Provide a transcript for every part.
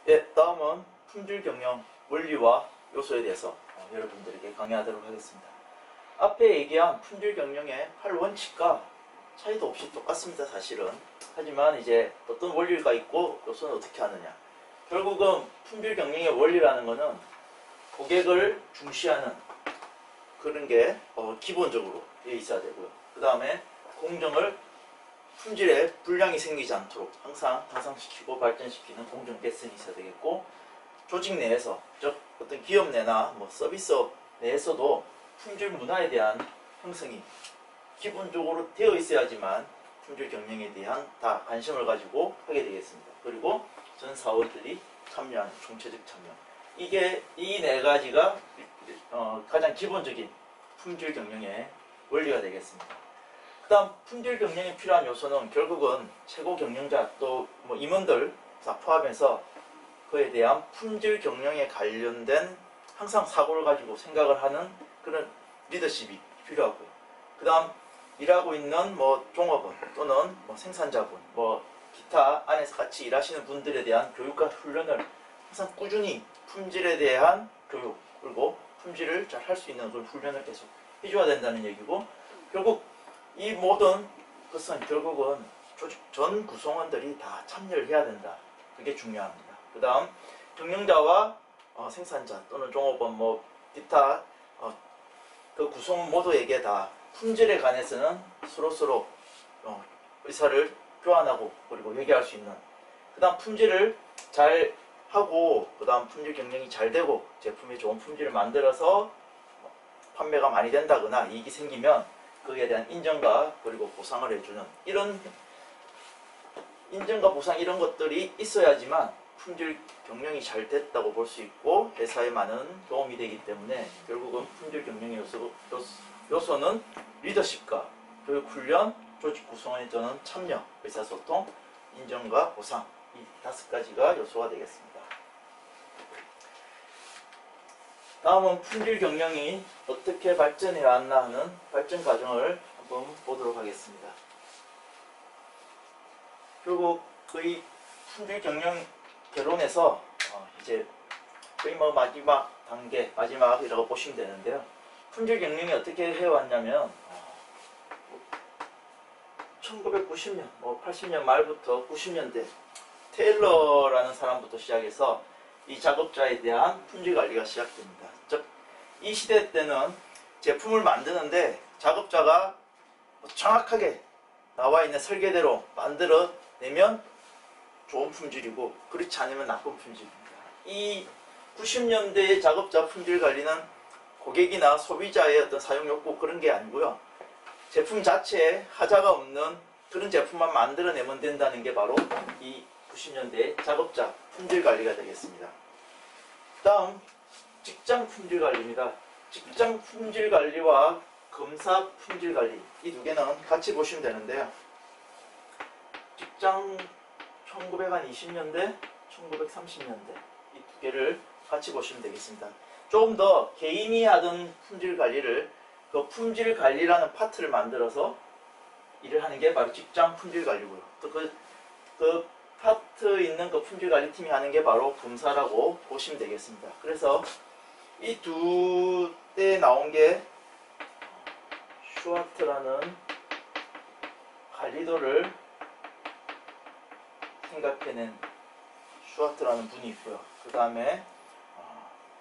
예, 다음은 품질 경영 원리와 요소에 대해서 여러분들에게 강의하도록 하겠습니다. 앞에 얘기한 품질 경영의 8원칙과 차이도 없이 똑같습니다, 사실은. 하지만 이제 어떤 원리가 있고 요소는 어떻게 하느냐. 결국은 품질 경영의 원리라는 것은 고객을 중시하는 그런 게 기본적으로 되어 있어야 되고요. 그 다음에 공정을 품질에 불량이 생기지 않도록 항상 향상시키고 발전시키는 공정 개선이 있어야 되겠고, 조직 내에서, 즉 어떤 기업 내나 서비스업 내에서도 품질 문화에 대한 형성이 기본적으로 되어 있어야지만 품질 경영에 대한 다 관심을 가지고 하게 되겠습니다. 그리고 전 사원들이 참여하는 총체적 참여, 이게 이 네 가지가 가장 기본적인 품질 경영의 원리가 되겠습니다. 그 다음 품질 경영에 필요한 요소는 결국은 최고 경영자 또 임원들 다 포함해서 그에 대한 품질 경영에 관련된 항상 사고를 가지고 생각을 하는 그런 리더십이 필요하고요. 그 다음 일하고 있는 종업원 또는 생산자분 기타 안에서 같이 일하시는 분들에 대한 교육과 훈련을 항상 꾸준히 품질에 대한 교육 그리고 품질을 잘 할 수 있는 그런 훈련을 계속 해줘야 된다는 얘기고, 결국 이 모든 것은 결국은 조직 전 구성원들이 다 참여를 해야 된다. 그게 중요합니다. 그 다음 경영자와 생산자 또는 종업원 기타 그 구성원 모두에게 다 품질에 관해서는 서로 의사를 교환하고 그리고 얘기할 수 있는, 그 다음 품질을 잘 하고 그 다음 품질 경영이 잘 되고 제품이 좋은 품질을 만들어서 판매가 많이 된다거나 이익이 생기면 거기에 대한 인정과 그리고 보상을 해주는, 이런 인정과 보상 이런 것들이 있어야지만 품질 경영이 잘 됐다고 볼 수 있고 회사에 많은 도움이 되기 때문에 결국은 품질 경영의 요소는 리더십과 교육 훈련, 조직 구성원에 따른 참여, 의사소통, 인정과 보상, 이 5가지가 요소가 되겠습니다. 다음은 품질 경영이 어떻게 발전해 왔나 하는 발전 과정을 한번 보도록 하겠습니다. 결국 거의 품질 경영 개론에서 이제 거의 마지막 단계, 마지막이라고 보시면 되는데요. 품질 경영이 어떻게 해왔냐면 1990년, 80년 말부터 90년대 테일러라는 사람부터 시작해서 이 작업자에 대한 품질 관리가 시작됩니다. 즉, 이 시대 때는 제품을 만드는데 작업자가 정확하게 나와 있는 설계대로 만들어내면 좋은 품질이고 그렇지 않으면 나쁜 품질입니다. 이 90년대의 작업자 품질 관리는 고객이나 소비자의 어떤 사용 욕구 그런 게 아니고요. 제품 자체에 하자가 없는 그런 제품만 만들어내면 된다는 게 바로 이 90년대 작업자 품질 관리가 되겠습니다. 다음 직장 품질 관리입니다. 직장 품질 관리와 검사 품질 관리, 이 두 개는 같이 보시면 되는데요. 직장 1920년대, 1930년대 이 두 개를 같이 보시면 되겠습니다. 조금 더 개인이 하던 품질 관리를 그 품질 관리라는 파트를 만들어서 일을 하는 게 바로 직장 품질 관리고요. 또 그 파트 있는 그 품질 관리 팀이 하는 게 바로 검사라고 보시면 되겠습니다. 그래서 이 두 때 나온 게 슈와트라는 관리도를 생각해낸 슈와트라는 분이 있고요. 그 다음에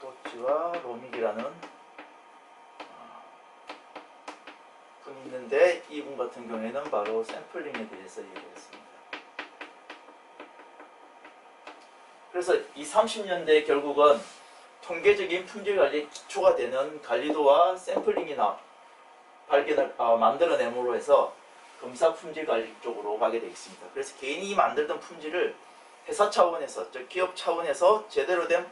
도치와 로믹이라는 분이 있는데 이분 같은 경우에는 바로 샘플링에 대해서 얘기했습니다. 그래서 이 30년대 결국은 통계적인 품질 관리의 기초가 되는 관리도와 샘플링이 만들어내므로 해서 검사 품질 관리 쪽으로 가게 되어 있습니다. 그래서 개인이 만들던 품질을 회사 차원에서, 즉 기업 차원에서 제대로 된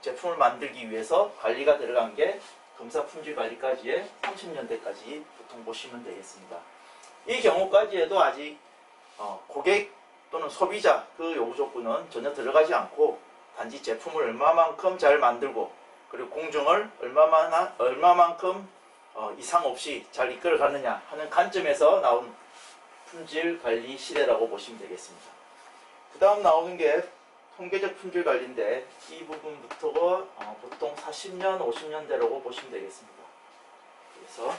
제품을 만들기 위해서 관리가 들어간 게 검사 품질 관리까지의 30년대까지 보통 보시면 되겠습니다. 이 경우까지에도 아직 고객 또는 소비자 그 요구 조건은 전혀 들어가지 않고 단지 제품을 얼마만큼 잘 만들고 그리고 공정을 얼마만큼 이상 없이 잘 이끌어 가느냐 하는 관점에서 나온 품질 관리 시대라고 보시면 되겠습니다. 그 다음 나오는 게 통계적 품질 관리인데 이 부분부터가 보통 40년, 50년대라고 보시면 되겠습니다. 그래서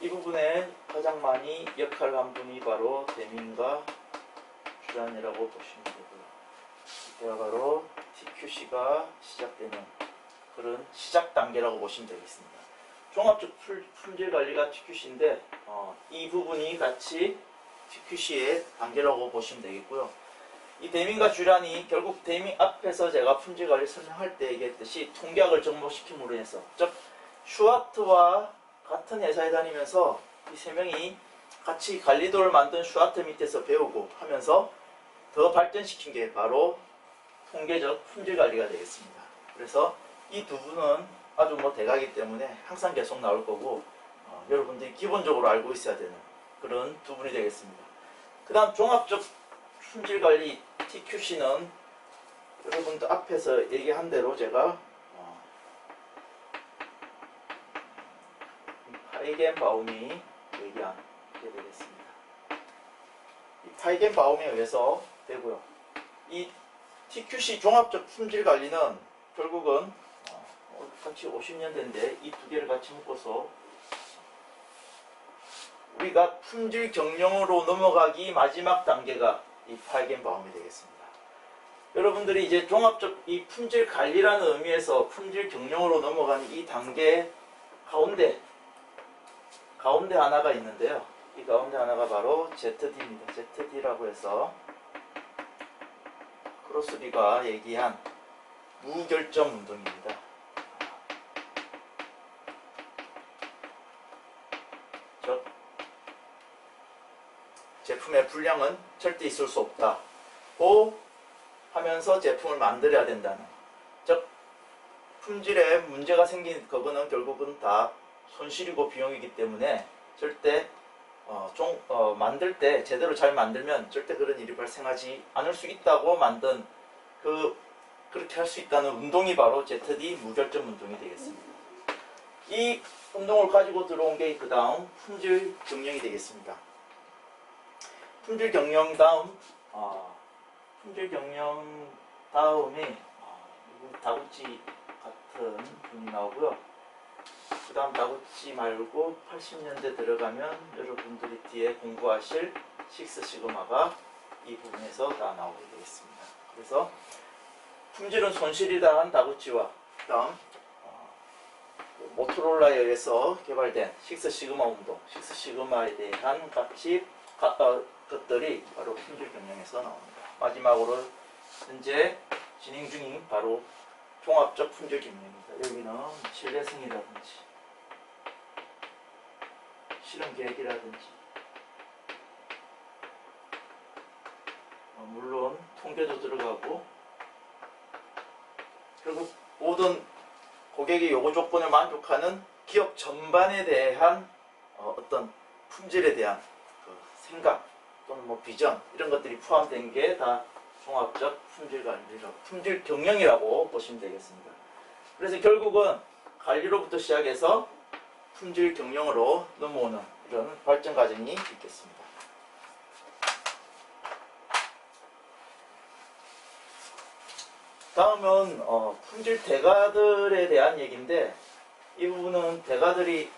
이 부분에 가장 많이 역할을 한 분이 바로 데밍과 듀란이라고 보시면 되고요. 이때가 바로 TQC가 시작되는 그런 시작 단계라고 보시면 되겠습니다. 종합적 품질 관리가 TQC인데 이 부분이 같이 TQC의 단계라고 보시면 되겠고요. 이 데밍과 듀란이 결국 데밍 앞에서 제가 품질 관리 설명할 때 얘기했듯이 통계학을 접목시킴으로 인해서, 즉 슈와트와 같은 회사에 다니면서 이 세 명이 같이 관리도를 만든 슈와트 밑에서 배우고 하면서 더 발전시킨 게 바로 통계적 품질 관리가 되겠습니다. 그래서 이 두 분은 아주 대가기 때문에 항상 계속 나올 거고 여러분들이 기본적으로 알고 있어야 되는 그런 두 분이 되겠습니다. 그 다음 종합적 품질 관리 TQC는 여러분들 앞에서 얘기한 대로 제가 파이겐바움이 얘기한 게 되겠습니다. 이 파이겐바움에 의해서 되고요. 이 TQC 종합적 품질 관리는 결국은 같이 50년대인데 이 두 개를 같이 묶어서 우리가 품질 경영으로 넘어가기 마지막 단계가 이 파이겐바움이 되겠습니다. 여러분들이 이제 종합적 이 품질 관리라는 의미에서 품질 경영으로 넘어가는 이 단계 가운데 하나가 있는데요. 이 가운데 하나가 바로 ZD입니다. ZD라고 해서 크로스비가 얘기한 무결점 운동입니다. 즉 제품의 불량은 절대 있을 수 없다고 하면서 제품을 만들어야 된다는, 즉 품질에 문제가 생긴 그거는 결국은 다 손실이고 비용이기 때문에 절대 만들 때 제대로 잘 만들면 절대 그런 일이 발생하지 않을 수 있다고 만든 그렇게 할 수 있다는 운동이 바로 ZD 무결점 운동이 되겠습니다. 이 운동을 가지고 들어온 게 그 다음 품질 경영이 되겠습니다. 품질 경영 다음 품질 경영 다음에 다구치 같은 분이 나오고요. 그 다음 다구치 말고 80년대 들어가면 여러분들이 뒤에 공부하실 식스시그마가 이 부분에서 다 나오게 되겠습니다. 그래서 품질은 손실이다 한 다구치와 그 다음 모토로라에 의해서 개발된 식스시그마 운동, 식스시그마에 대한 것들이 바로 품질 경영에서 나옵니다. 마지막으로 현재 진행 중인 바로 종합적 품질 경영입니다. 여기는 신뢰성이라든지 실험 계획이라든지 물론 통계도 들어가고 결국 모든 고객의 요구 조건을 만족하는 기업 전반에 대한 어떤 품질에 대한 생각 또는 비전 이런 것들이 포함된 게 다 종합적 품질 관리라고, 품질 경영이라고 보시면 되겠습니다. 그래서 결국은 관리로부터 시작해서 품질 경영으로 넘어오는 이런 발전 과정이 있겠습니다. 다음은 품질 대가들에 대한 얘기인데, 이 부분은 대가들이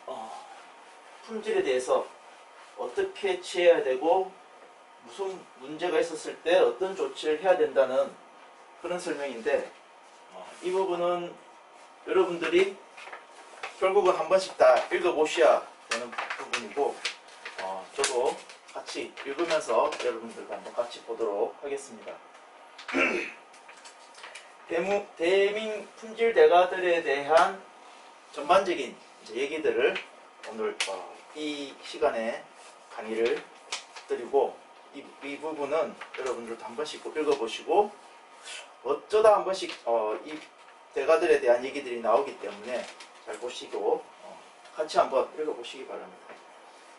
품질에 대해서 어떻게 취해야 되고 무슨 문제가 있었을 때 어떤 조치를 해야 된다는 그런 설명인데, 이 부분은 여러분들이 결국은 한 번씩 다 읽어보셔야 되는 부분이고 저도 같이 읽으면서 여러분들과 한번 같이 보도록 하겠습니다. 대민 품질 대가들에 대한 전반적인 얘기들을 오늘 이 시간에 강의를 드리고, 이 부분은 여러분들도 한 번씩 읽어보시고 어쩌다 한 번씩 이 대가들에 대한 얘기들이 나오기 때문에 잘 보시고 같이 한번 읽어보시기 바랍니다.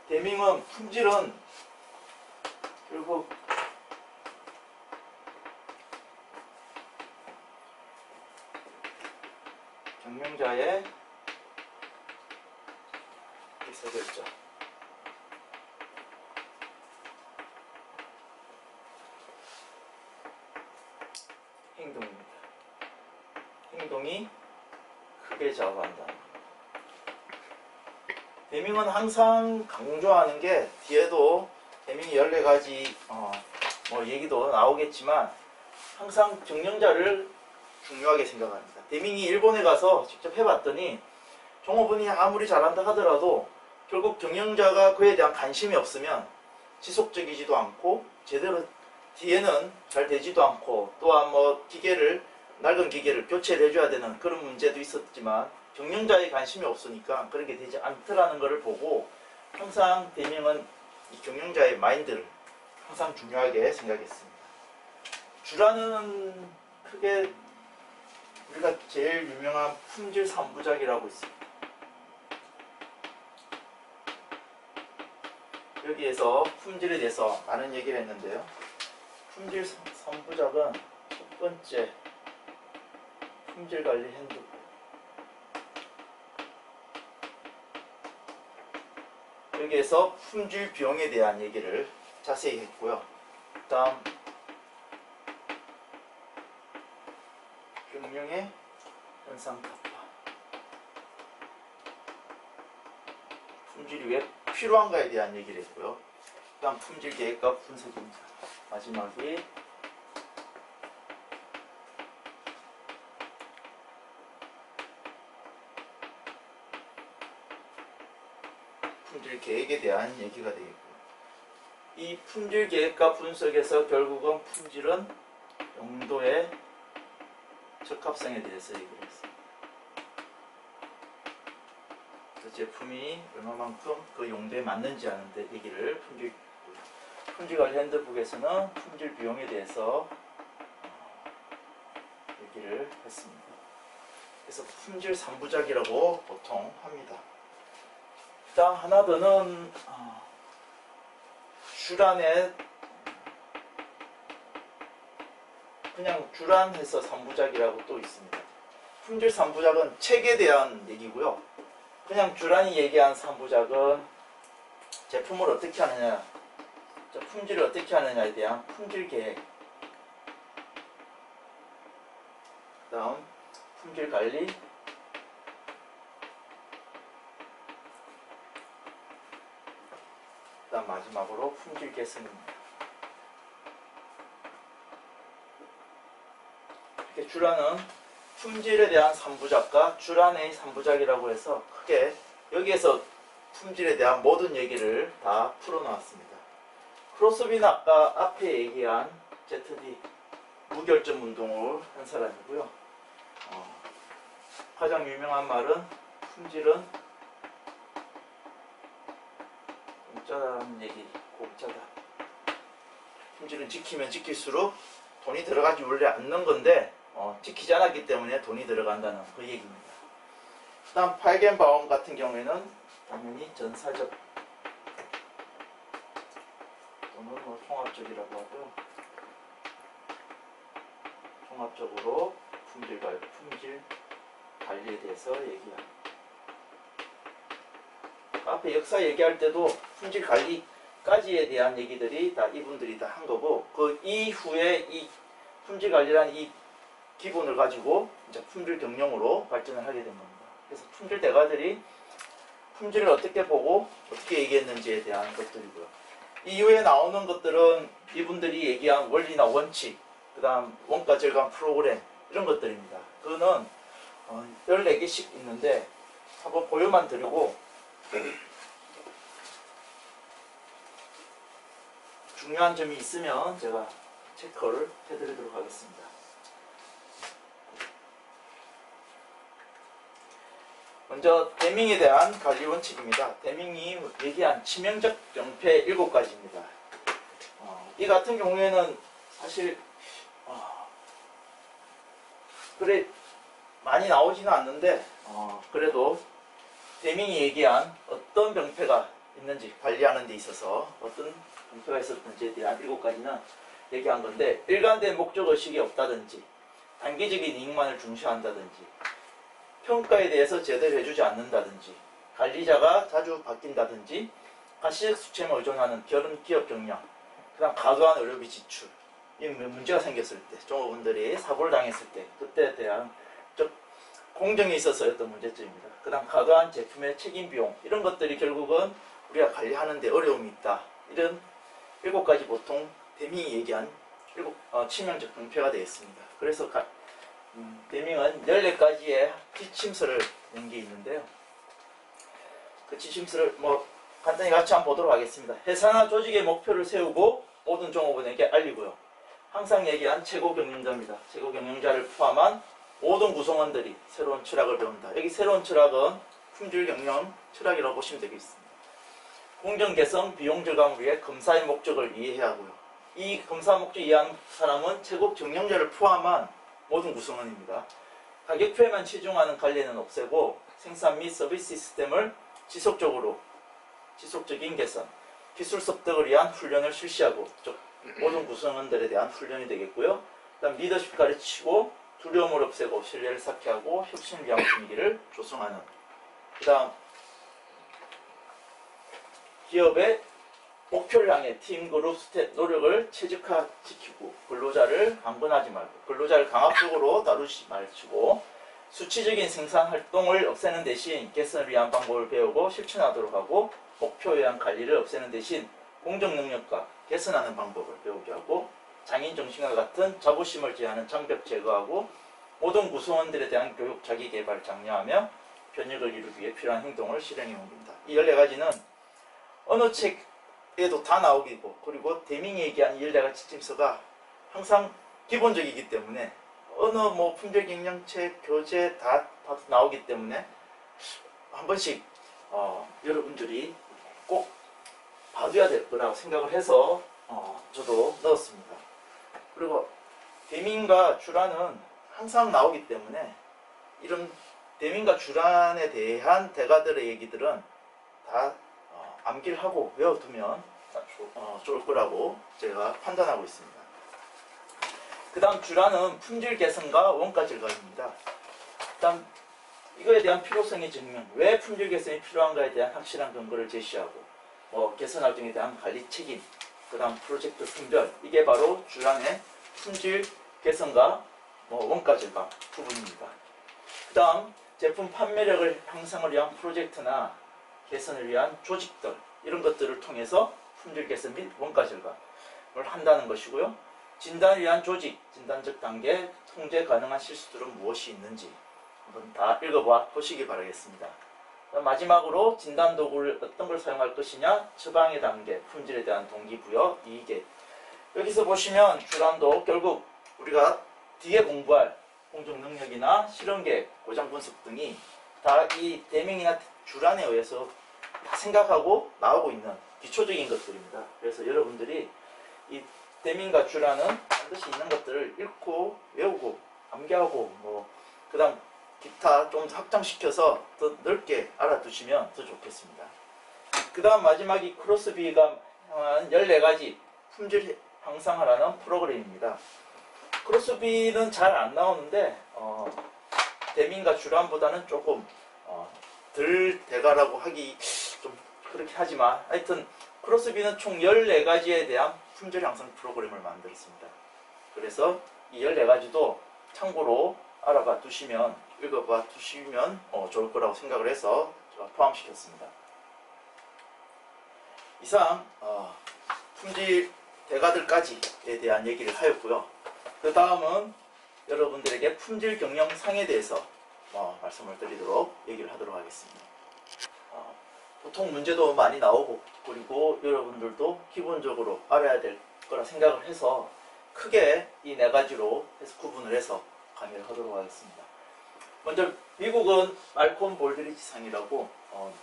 대밍은 품질은 결국 경영자의 의사결정. 행동입니다. 행동이 크게 좌우한다. 데밍은 항상 강조하는 게 뒤에도 데밍이 14가지 뭐 얘기도 나오겠지만 항상 경영자를 중요하게 생각합니다. 데밍이 일본에 가서 직접 해봤더니 종업원이 아무리 잘한다 하더라도 결국 경영자가 그에 대한 관심이 없으면 지속적이지도 않고 제대로 뒤에는 잘 되지도 않고 또한 뭐 낡은 기계를 교체를 해줘야 되는 그런 문제도 있었지만 경영자의 관심이 없으니까 그런 게 되지 않더라는 것을 보고 항상 데밍은 이 경영자의 마인드를 항상 중요하게 생각했습니다. 주라는 크게 우리가 제일 유명한 품질 3부작이라고 있습니다. 여기에서 품질에 대해서 많은 얘기를 했는데요. 품질 3부작은 첫 번째 품질관리 핸드북, 여기에서 품질 비용에 대한 얘기를 자세히 했고요. 그 다음 경영의 현상 타파, 품질이 왜 필요한가에 대한 얘기를 했고요. 그 다음 품질 계획과 분석입니다. 마지막이 품질 계획에 대한 얘기가 되겠고요. 이 품질 계획과 분석에서 결국은 품질은 용도의 적합성에 대해서 얘기를 했습니다. 그 제품이 얼마만큼 그 용도에 맞는지 하는데 얘기를 품질관리 핸드북에서는 품질 비용에 대해서 얘기를 했습니다. 그래서 품질 3부작이라고 보통 합니다. 일단 하나 더는 주란에 그냥 주란해서 3부작이라고 또 있습니다. 품질 3부작은 책에 대한 얘기고요. 그냥 주란이 얘기한 3부작은 제품을 어떻게 하느냐, 품질을 어떻게 하느냐에 대한 품질 계획, 그 다음 품질 관리, 그 다음 마지막으로 품질 개선입니다. 이렇게 주란은 품질에 대한 3부작과 주란의 3부작이라고 해서 크게 여기에서 품질에 대한 모든 얘기를 다 풀어놓았습니다. 크로스비는 아까 앞에 얘기한 ZD 무결점 운동을 한 사람이고요. 가장 유명한 말은 품질은 공짜라는 얘기, 공짜다. 품질은 지키면 지킬수록 돈이 들어가지 원래 않는 건데 지키지 않았기 때문에 돈이 들어간다는 그 얘기입니다. 그 다음 파이겐바움 같은 경우에는 당연히 전사적 또는 뭐 통합적이라고 하죠. 종합적으로 품질 관리에 대해서 얘기합니다. 앞에 역사 얘기할 때도 품질 관리까지에 대한 얘기들이 다 이분들이 다 한 거고, 그 이후에 이 품질 관리라는 이 기본을 가지고 이제 품질 경영으로 발전을 하게 된 겁니다. 그래서 품질 대가들이 품질을 어떻게 보고 어떻게 얘기했는지에 대한 것들이고요. 이후에 나오는 것들은 이분들이 얘기한 원리나 원칙, 그 다음 원가 절감 프로그램, 이런 것들입니다. 그거는 14개씩 있는데 한번 보여만 드리고 중요한 점이 있으면 제가 체크를 해드리도록 하겠습니다. 먼저 데밍에 대한 관리 원칙입니다. 데밍이 얘기한 치명적 병폐 7가지입니다. 이 같은 경우에는 사실 그래 많이 나오지는 않는데 그래도 데밍이 얘기한 어떤 병폐가 있는지 관리하는 데 있어서 어떤 병폐가 있었는지에 대한 7가지는 얘기한 건데, 일관된 목적의식이 없다든지 단기적인 이익만을 중시한다든지 평가에 대해서 제대로 해주지 않는다든지 관리자가 자주 바뀐다든지 가시적 수채에 의존하는 기업 경영, 그 다음 과도한 의료비 지출, 이 문제가 생겼을 때, 종업원들이 사고를 당했을 때, 그때에 대한 공정에 있어서였던 문제점입니다. 그 다음 과도한 제품의 책임 비용, 이런 것들이 결국은 우리가 관리하는데 어려움이 있다. 이런 7가지 보통 데밍이 얘기한 치명적 병폐가 되어 있습니다. 그래서 데밍은 14가지의 지침서를 낸 게 있는데요. 그 지침서를 간단히 같이 한번 보도록 하겠습니다. 회사나 조직의 목표를 세우고 모든 종업원에게 알리고요. 항상 얘기한 최고 경영자입니다. 최고 경영자를 포함한 모든 구성원들이 새로운 철학을 배운다. 여기 새로운 철학은 품질 경영 철학이라고 보시면 되겠습니다. 공정 개선, 비용 절감을 위해 검사의 목적을 이해해야 하고요. 이 검사 목적 이해하는 사람은 최고 경영자를 포함한 모든 구성원입니다. 가격표에만 치중하는 관리는 없애고 생산 및 서비스 시스템을 지속적인 개선, 기술 습득을 위한 훈련을 실시하고, 모든 구성원들에 대한 훈련이 되겠고요. 그다음 리더십 가르치고 두려움을 없애고 신뢰를 쌓게 하고 혁신을 위한 분위기를 조성하는. 그 다음 기업의 목표를 향해 팀, 그룹, 스텝 노력을 최적화시키고 근로자를 강권하지 말고 근로자를 강압적으로 다루지 말고 수치적인 생산 활동을 없애는 대신 개선을 위한 방법을 배우고 실천하도록 하고 목표에 의한 관리를 없애는 대신 공정 능력과 개선하는 방법을 배우게 하고 장인 정신과 같은 자부심을 제하는 장벽 제거하고 모든 구성원들에 대한 교육 자기 개발 장려하며 변혁을 이루기 위해 필요한 행동을 실행해 옵니다. 이 14가지는 어느 책에도 다 나오기고 그리고 데밍이 얘기한 이 14가지 지침서가 항상 기본적이기 때문에 어느 품질 경영책 교재 다 나오기 때문에 한 번씩 여러분들이 꼭 봐둬야 될 거라고 생각을 해서 저도 넣었습니다. 그리고 데밍과 주란은 항상 나오기 때문에 이런 데밍과 주란에 대한 대가들의 얘기들은 다 암기를 하고 외워두면 좋을 거라고 제가 판단하고 있습니다. 그 다음 주란은 품질 개선과 원가 절감입니다. 그 다음 이거에 대한 필요성의 증명, 왜 품질 개선이 필요한가에 대한 확실한 근거를 제시하고 개선 활동에 대한 관리 책임, 그 다음 프로젝트 선별, 이게 바로 주란의 품질 개선과 원가 절감 부분입니다. 그 다음 제품 판매력을 향상을 위한 프로젝트나 개선을 위한 조직들, 이런 것들을 통해서 품질 개선 및 원가 절감을 한다는 것이고요. 진단을 위한 조직, 진단적 단계, 통제 가능한 실수들은 무엇이 있는지 한번 다 보시기 바라겠습니다. 마지막으로 진단 도구를 어떤 걸 사용할 것이냐, 처방의 단계, 품질에 대한 동기부여, 이계. 여기서 보시면 주란도 결국 우리가 뒤에 공부할 공정 능력이나 실험계획, 고장 분석 등이 다 이 데밍이나 주란에 의해서 다 생각하고 나오고 있는 기초적인 것들입니다. 그래서 여러분들이 이 데밍과 주란은 반드시 있는 것들을 읽고 외우고 암기하고 그 다음 기타 좀 확장시켜서 더 넓게 알아두시면 더 좋겠습니다. 그 다음 마지막이 크로스비가 향한 14가지 품질 향상하라는 프로그램입니다. 크로스비는 잘 안 나오는데 데밍과 주란보다는 조금 덜 대가라고 하기 좀 그렇게 하지만 하여튼 크로스비는 총 14가지에 대한 품질 향상 프로그램을 만들었습니다. 그래서 이 14가지도 참고로 알아봐 두시면, 읽어봐 두시면 좋을 거라고 생각을 해서 제가 포함시켰습니다. 이상 품질 대가들까지에 대한 얘기를 하였고요. 그 다음은 여러분들에게 품질 경영상에 대해서 말씀을 드리도록 얘기를 하도록 하겠습니다. 보통 문제도 많이 나오고 그리고 여러분들도 기본적으로 알아야 될 거라 생각을 해서 크게 이 4가지로 해서 구분을 해서 강의를 하도록 하겠습니다. 먼저 미국은 말콤 볼드리지 상이라고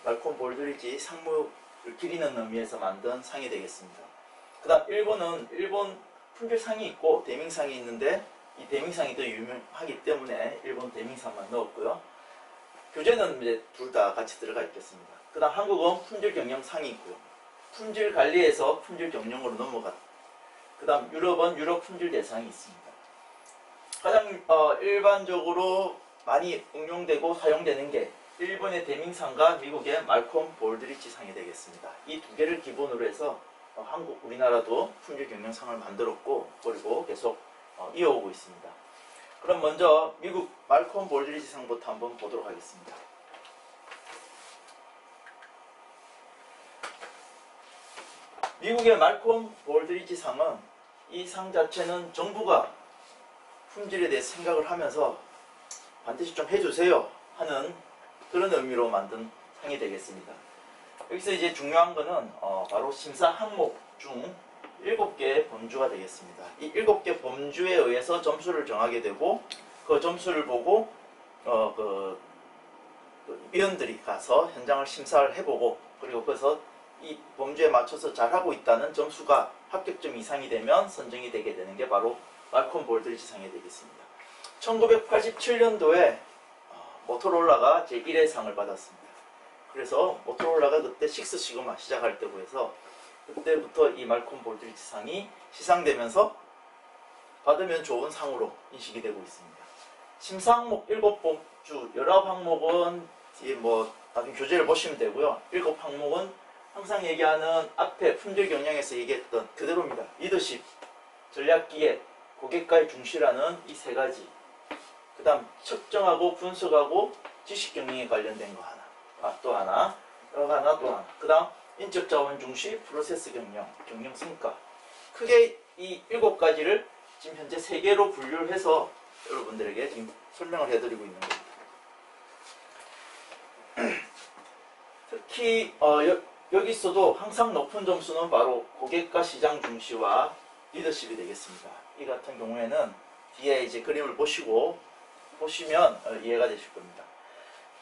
말콤 볼드리지 상무를 기리는 의미에서 만든 상이 되겠습니다. 그 다음 일본은 일본 품질상이 있고 데밍상이 있는데 이 데밍상이 더 유명하기 때문에 일본 데밍상만 넣었고요. 교재는 이제 둘 다 같이 들어가 있겠습니다. 그 다음 한국은 품질 경영상이 있고요. 품질 관리에서 품질 경영으로 넘어갔. 그 다음 유럽은 유럽 품질 대상이 있습니다. 가장 일반적으로 많이 응용되고 사용되는 게 일본의 데밍상과 미국의 말콤 볼드리치 상이 되겠습니다. 이 두 개를 기본으로 해서 우리나라도 품질 경영상을 만들었고 그리고 계속 이어오고 있습니다. 그럼 먼저 미국 말콤 볼드리치 상부터 한번 보도록 하겠습니다. 미국의 말콤 볼드리치 상은 이 상 자체는 정부가 품질에 대해 생각을 하면서 반드시 좀 해주세요 하는 그런 의미로 만든 상이 되겠습니다. 여기서 이제 중요한 거는 바로 심사 항목 중 7개의 범주가 되겠습니다. 이 7개 범주에 의해서 점수를 정하게 되고 그 점수를 보고 그 위원들이 가서 현장을 심사를 해보고 그리고 거기서 이 범주에 맞춰서 잘하고 있다는 점수가 합격점 이상이 되면 선정이 되게 되는 게 바로 말콤 볼드리치 상이 되겠습니다. 1987년도에 모토로라가 제1회 상을 받았습니다. 그래서 모토로라가 그때 6 시그마 시작할 때고 해서 그때부터 이 말콤 볼드리치 상이 시상되면서 받으면 좋은 상으로 인식이 되고 있습니다. 심사 항목 7범주 19항목은 뒤에 나중에 교재를 보시면 되고요. 7항목은 항상 얘기하는 앞에 품질 경영에서 얘기했던 그대로입니다. 리더십, 전략기획, 고객과의 중시라는 이 세 가지. 그 다음 측정하고 분석하고 지식경영에 관련된 거 하나. 또 하나. 또 하나. 그 다음 인적자원 중시, 프로세스 경영, 경영 성과. 크게 이 7가지를 지금 현재 3개로 분류를 해서 여러분들에게 지금 설명을 해드리고 있는 겁니다. 특히 여기서도 항상 높은 점수는 바로 고객과 시장 중시와 리더십이 되겠습니다. 이 같은 경우에는 뒤에 이제 그림을 보시면 이해가 되실 겁니다.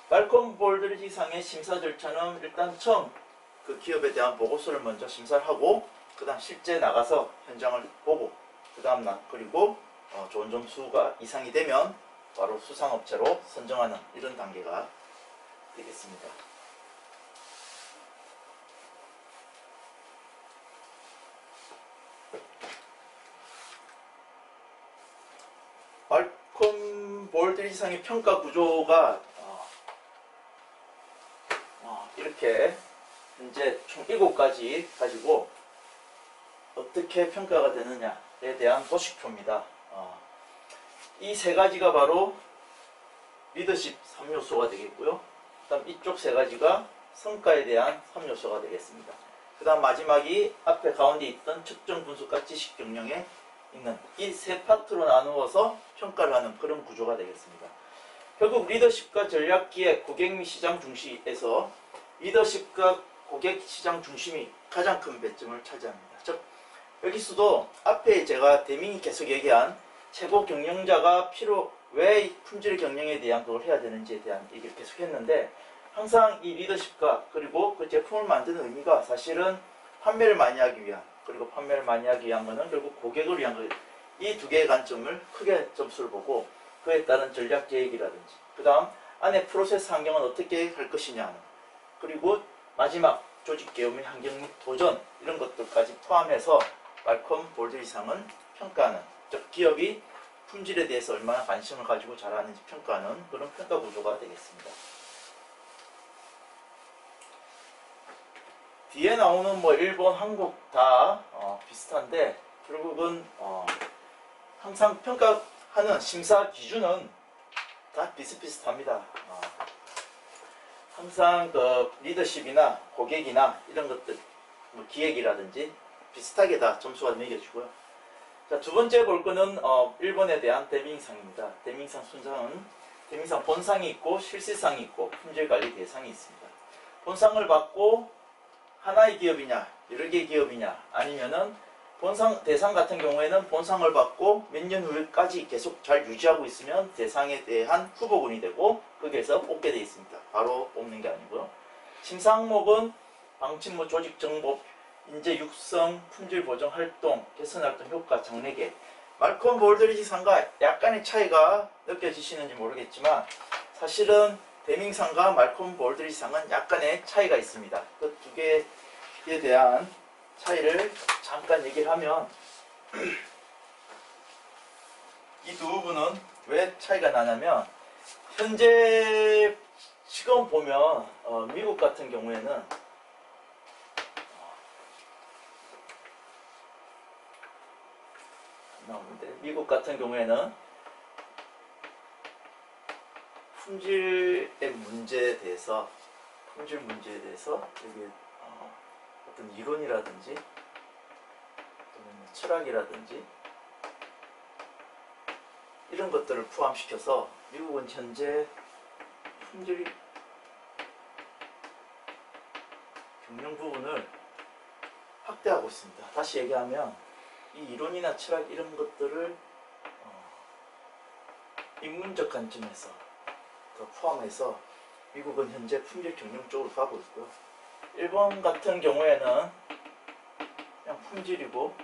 말콤 볼드리치 상의 심사 절차는 일단 처음 그 기업에 대한 보고서를 먼저 심사를 하고 그 다음 실제 나가서 현장을 보고 그 다음 그리고 좋은 점수가 이상이 되면 바로 수상업체로 선정하는 이런 단계가 되겠습니다. 말콤 볼드리치 상의 평가 구조가 이렇게 현재 총 7가지 가지고 어떻게 평가가 되느냐에 대한 도식표입니다. 이 3가지가 바로 리더십 3요소가 되겠고요. 그 다음 이쪽 3가지가 성과에 대한 3요소가 되겠습니다. 그 다음 마지막이 앞에 가운데 있던 측정 분석과 지식 경영에 있는 이 3파트로 나누어서 평가를 하는 그런 구조가 되겠습니다. 결국 리더십과 전략기획, 고객 및 시장 중시에서 리더십과 고객 시장 중심이 가장 큰 배점을 차지합니다. 즉 여기서도 앞에 제가 데밍이 계속 얘기한 최고 경영자가 왜 품질 경영에 대한 그걸 해야 되는지에 대한 얘기를 계속 했는데 항상 이 리더십과 그리고 그 제품을 만드는 의미가 사실은 판매를 많이 하기 위한 그리고 판매를 많이 하기 위한 거는 결국 고객을 위한 거예요. 이 두 개의 관점을 크게 점수를 보고 그에 따른 전략 계획이라든지 그 다음 안에 프로세스 환경은 어떻게 할 것이냐 그리고 마지막 조직 개혁 및 환경 및 도전 이런 것들까지 포함해서 말콤 볼드리치 상은 평가하는 즉 기업이 품질에 대해서 얼마나 관심을 가지고 잘하는지 평가하는 그런 평가 구조가 되겠습니다. 뒤에 나오는 일본, 한국 다 비슷한데 결국은 항상 평가하는 심사 기준은 다 비슷비슷합니다. 항상 그 리더십이나 고객이나 이런 것들 기획이라든지 비슷하게 다 점수가 매겨지고요. 자, 두 번째 볼 거는 일본에 대한 데밍상입니다. 데밍상 순상은 데밍상 본상이 있고 실시상이 있고 품질관리 대상이 있습니다. 본상을 받고 하나의 기업이냐 여러 개의 기업이냐 아니면은 대상 같은 경우에는 본상을 받고 몇 년 후까지 계속 잘 유지하고 있으면 대상에 대한 후보군이 되고 거기에서 뽑게 되어 있습니다. 바로 뽑는 게 아니고요. 심사 항목은 방침부 조직 정보, 인재 육성, 품질 보정 활동, 개선 활동 효과, 장래계. 말콤 볼드리치 상과 약간의 차이가 느껴지시는지 모르겠지만 사실은 데밍상과 말콤 볼드리치 상은 약간의 차이가 있습니다. 그 두 개에 대한 차이를 잠깐 얘기를 하면 이 두 부분은 왜 차이가 나냐면 현재 지금 보면 미국 같은 경우에는 나오는데, 미국 같은 경우에는 품질 문제에 대해서 여기 어떤 이론이라든지 또는 철학이라든지 이런 것들을 포함시켜서 미국은 현재 품질 경영 부분을 확대하고 있습니다. 다시 얘기하면 이 이론이나 철학 이런 것들을 인문적 관점에서 더 포함해서 미국은 현재 품질 경영 쪽으로 가고 있고요. 일본 같은 경우에는 그냥 품질이고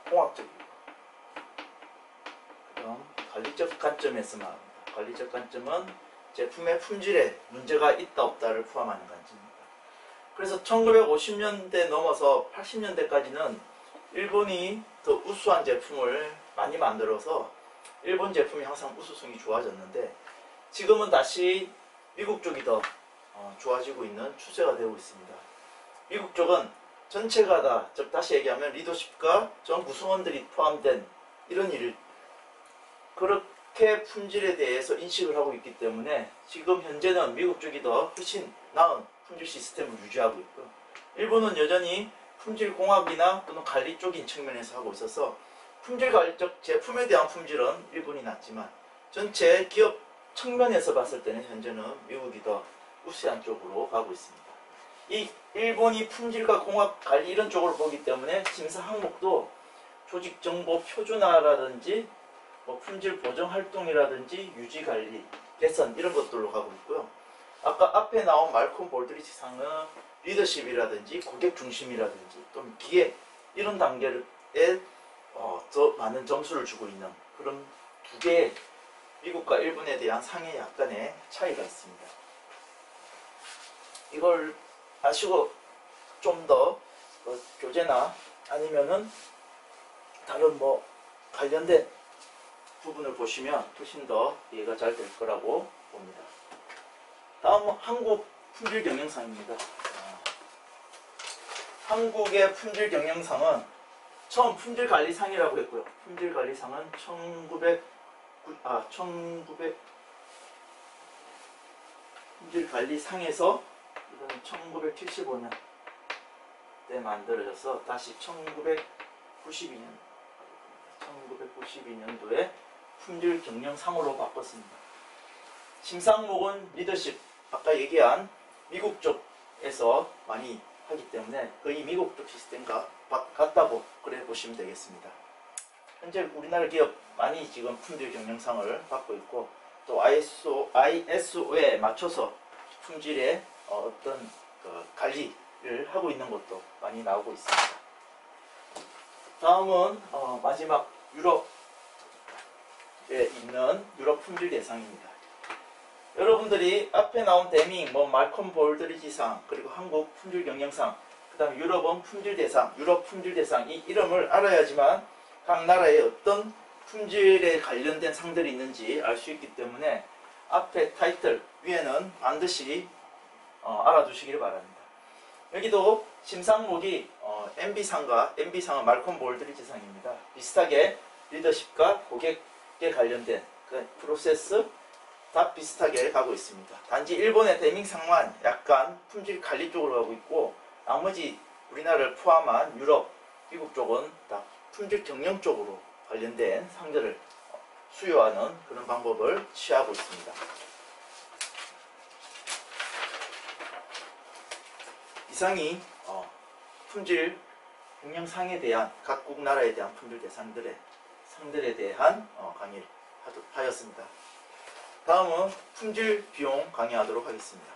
공학적이고, 그다음 관리적 관점에서 말합니다. 관리적 관점은 제품의 품질에 문제가 있다 없다를 포함하는 관점입니다. 그래서 1950년대 넘어서 80년대까지는 일본이 더 우수한 제품을 많이 만들어서 일본 제품이 항상 우수성이 좋아졌는데, 지금은 다시 미국 쪽이 더 좋아지고 있는 추세가 되고 있습니다. 미국 쪽은 전체가 다, 즉 다시 얘기하면 리더십과 전 구성원들이 포함된 이런 일, 그렇게 품질에 대해서 인식을 하고 있기 때문에 지금 현재는 미국 쪽이 더 훨씬 나은 품질 시스템을 유지하고 있고요. 일본은 여전히 품질 공학이나 또는 관리 쪽인 측면에서 하고 있어서 품질 관리적 제품에 대한 품질은 일본이 낮지만 전체 기업 측면에서 봤을 때는 현재는 미국이 더 우수한 쪽으로 가고 있습니다. 이 일본이 품질과 공학 관리 이런 쪽으로 보기 때문에 심사 항목도 조직 정보 표준화라든지 품질 보정 활동이라든지 유지 관리, 개선 이런 것들로 가고 있고요. 아까 앞에 나온 말콤 볼드리지 상은 리더십이라든지 고객 중심이라든지 또는 기획 이런 단계에 더 많은 점수를 주고 있는 그런 두 개의 미국과 일본에 대한 상의 약간의 차이가 있습니다. 이걸 아시고 좀 더 교재나 아니면은 다른 관련된 부분을 보시면 훨씬 더 이해가 잘 될 거라고 봅니다. 다음은 한국 품질 경영상입니다. 한국의 품질 경영상은 처음 품질 관리상이라고 했고요. 품질 관리상은 1900 품질 관리상에서 이거는 1975년 때 만들어져서 다시 1992년도에 품질 경영상으로 바꿨습니다. 심사 항목은 리더십, 아까 얘기한 미국 쪽에서 많이 하기 때문에 거의 미국 쪽 시스템과 같다고 그래 보시면 되겠습니다. 현재 우리나라 기업 많이 지금 품질 경영상을 받고 있고, 또 ISO에 맞춰서 품질의 어떤 관리를 하고 있는 것도 많이 나오고 있습니다. 다음은 마지막 유럽에 있는 유럽 품질 대상입니다. 여러분들이 앞에 나온 데밍, 말콤 볼드리지상, 그리고 한국 품질 경영상, 그 다음에 유럽은 품질 대상, 유럽 품질 대상, 이 이름을 알아야지만 각 나라에 어떤 품질에 관련된 상들이 있는지 알 수 있기 때문에 앞에 타이틀 위에는 반드시 알아두시길 바랍니다. 여기도 심사항목이 MB상과 MB상은 말콤 볼드리지상입니다. 비슷하게 리더십과 고객에 관련된 그 프로세스 다 비슷하게 가고 있습니다. 단지 일본의 데밍상만 약간 품질 관리 쪽으로 가고 있고, 나머지 우리나라를 포함한 유럽, 미국 쪽은 다 품질 경영 쪽으로 관련된 상들을 수요하는 그런 방법을 취하고 있습니다. 이상이 품질 경영상에 대한 각국 나라에 대한 품질 상들에 대한 강의를 하였습니다. 다음은 품질 비용 강의하도록 하겠습니다.